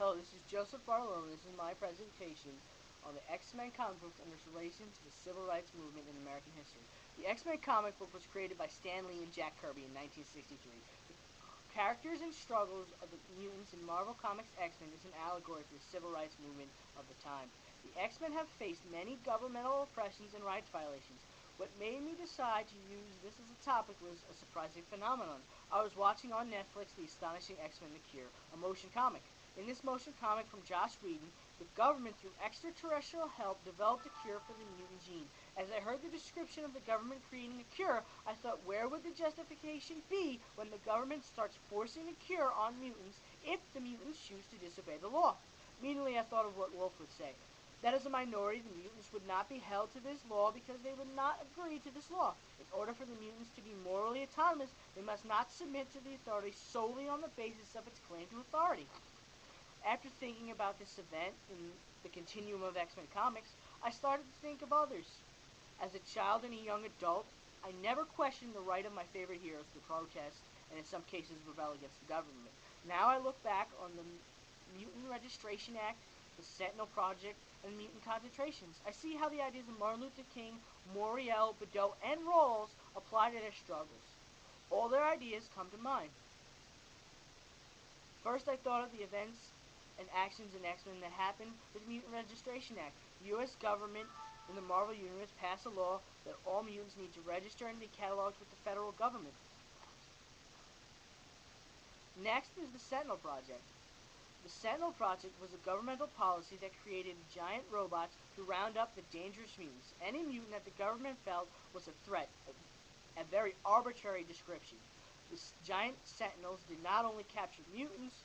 Hello, this is Joseph Barlow, and this is my presentation on the X-Men comic book and its relation to the civil rights movement in American history. The X-Men comic book was created by Stan Lee and Jack Kirby in 1963. The characters and struggles of the mutants in Marvel Comics X-Men is an allegory for the civil rights movement of the time. The X-Men have faced many governmental oppressions and rights violations. What made me decide to use this as a topic was a surprising phenomenon. I was watching on Netflix The Astonishing X-Men: The Cure, a motion comic. In this motion comic from Joss Whedon, the government, through extraterrestrial help, developed a cure for the mutant gene. As I heard the description of the government creating a cure, I thought, where would the justification be when the government starts forcing a cure on mutants if the mutants choose to disobey the law? Immediately I thought of what Wolf would say. That as a minority, the mutants would not be held to this law because they would not agree to this law. In order for the mutants to be morally autonomous, they must not submit to the authority solely on the basis of its claim to authority. After thinking about this event in the continuum of X-Men comics, I started to think of others. As a child and a young adult, I never questioned the right of my favorite heroes to protest and in some cases rebel against the government. Now I look back on the Mutant Registration Act, the Sentinel Project, and mutant concentrations. I see how the ideas of Martin Luther King, Moriel, Bedeau, and Rawls apply to their struggles. All their ideas come to mind. First, I thought of the events and actions in X-Men that happened with the Mutant Registration Act. The U.S. government in the Marvel Universe passed a law that all mutants need to register and be cataloged with the federal government. Next is the Sentinel Project. The Sentinel Project was a governmental policy that created giant robots to round up the dangerous mutants. Any mutant that the government felt was a threat, a very arbitrary description. The giant sentinels did not only capture mutants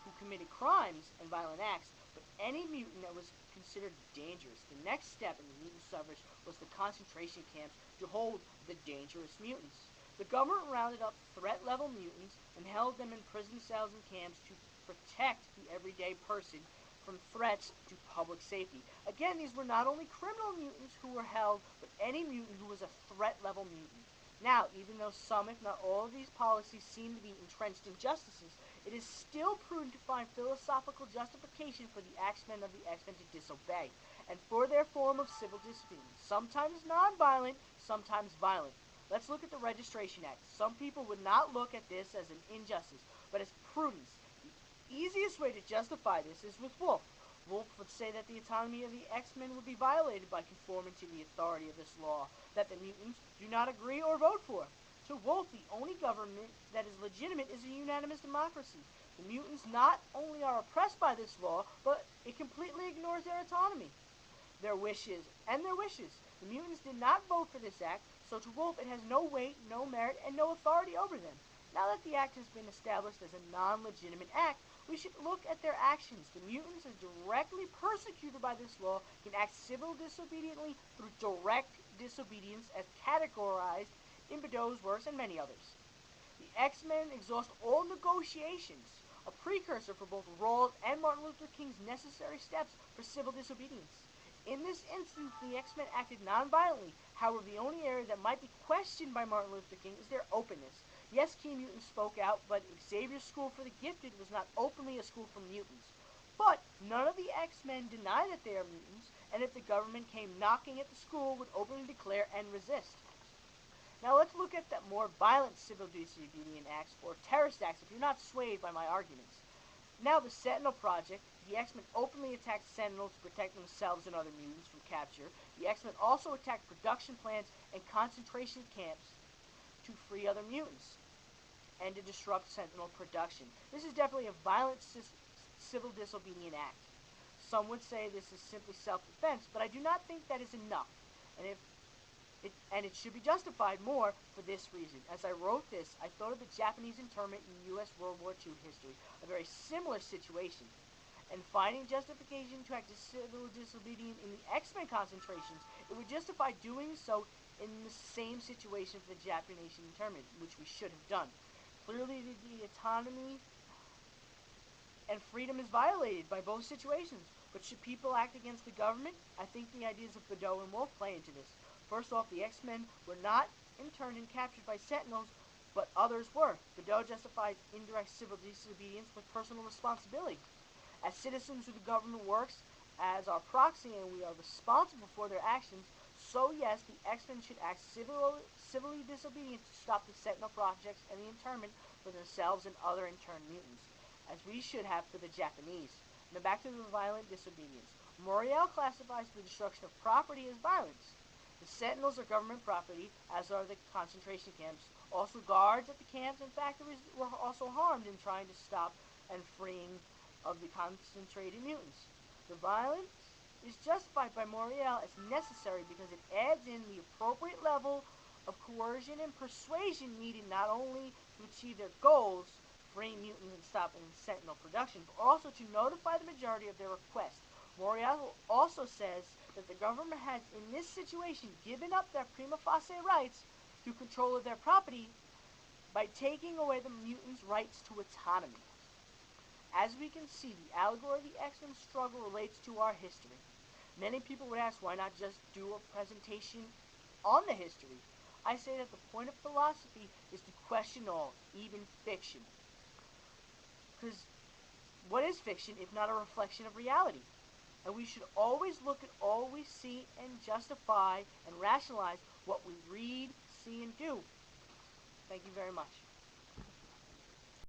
who committed crimes and violent acts, but any mutant that was considered dangerous. The next step in the mutant suffrage was the concentration camps to hold the dangerous mutants. The government rounded up threat-level mutants and held them in prison cells and camps to protect the everyday person from threats to public safety. Again, these were not only criminal mutants who were held, but any mutant who was a threat-level mutant. Now, even though some, if not all, of these policies seem to be entrenched injustices, it is still prudent to find philosophical justification for the X-Men of the X-Men to disobey, and for their form of civil disobedience, sometimes non-violent, sometimes violent. Let's look at the Registration Act. Some people would not look at this as an injustice, but as prudence. The easiest way to justify this is with Wolf. Wolf would say that the autonomy of the X-Men would be violated by conforming to the authority of this law that the mutants do not agree or vote for. To Wolf, the only government that is legitimate is a unanimous democracy. The mutants not only are oppressed by this law, but it completely ignores their autonomy, their wishes. The mutants did not vote for this act, so to Wolf it has no weight, no merit, and no authority over them. Now that the act has been established as a non-legitimate act, we should look at their actions. The mutants, as directly persecuted by this law, can act civil disobediently through direct disobedience as categorized in Bedeau's works and many others. The X-Men exhaust all negotiations, a precursor for both Rawls and Martin Luther King's necessary steps for civil disobedience. In this instance, the X-Men acted non-violently. However, the only area that might be questioned by Martin Luther King is their openness. Yes, key mutants spoke out, but Xavier's School for the Gifted was not openly a school for mutants. But none of the X-Men deny that they are mutants, and if the government came knocking at the school, would openly declare and resist. Now let's look at the more violent civil disobedience acts, or terrorist acts, if you're not swayed by my arguments. Now the Sentinel Project, the X-Men openly attacked Sentinels to protect themselves and other mutants from capture. The X-Men also attacked production plants and concentration camps to free other mutants and to disrupt Sentinel production. This is definitely a violent civil disobedience act. Some would say this is simply self-defense, but I do not think that is enough, and it should be justified more for this reason. As I wrote this, I thought of the Japanese internment in U.S. World War II history, a very similar situation. And finding justification to act as civil disobedience in the X-Men concentrations, it would justify doing so in the same situation for the Japanese internment, which we should have done. Clearly, the autonomy and freedom is violated by both situations. But should people act against the government? I think the ideas of Bedeau and Wolf play into this. First off, the X-Men were not interned and captured by Sentinels, but others were. Bedeau justifies indirect civil disobedience with personal responsibility. As citizens who the government works as our proxy and we are responsible for their actions, so yes, the X-Men should act civilly disobedient to stop the Sentinel projects and the internment for themselves and other interned mutants, as we should have for the Japanese. Now back to the violent disobedience. Moriel classifies the destruction of property as violence. The Sentinels are government property, as are the concentration camps. Also, guards at the camps and factories were also harmed in trying to stop and freeing of the concentrated mutants. The violence is justified by Moriel as necessary because it adds in the appropriate level of coercion and persuasion needed not only to achieve their goals, freeing mutants and stopping Sentinel production, but also to notify the majority of their request. Moriel also says that the government has, in this situation, given up their prima facie rights to control of their property by taking away the mutants' rights to autonomy. As we can see, the allegory of the X-Men struggle relates to our history. Many people would ask, why not just do a presentation on the history? I say that the point of philosophy is to question all, even fiction. Because what is fiction if not a reflection of reality? And we should always look at all we see and justify and rationalize what we read, see, and do. Thank you very much.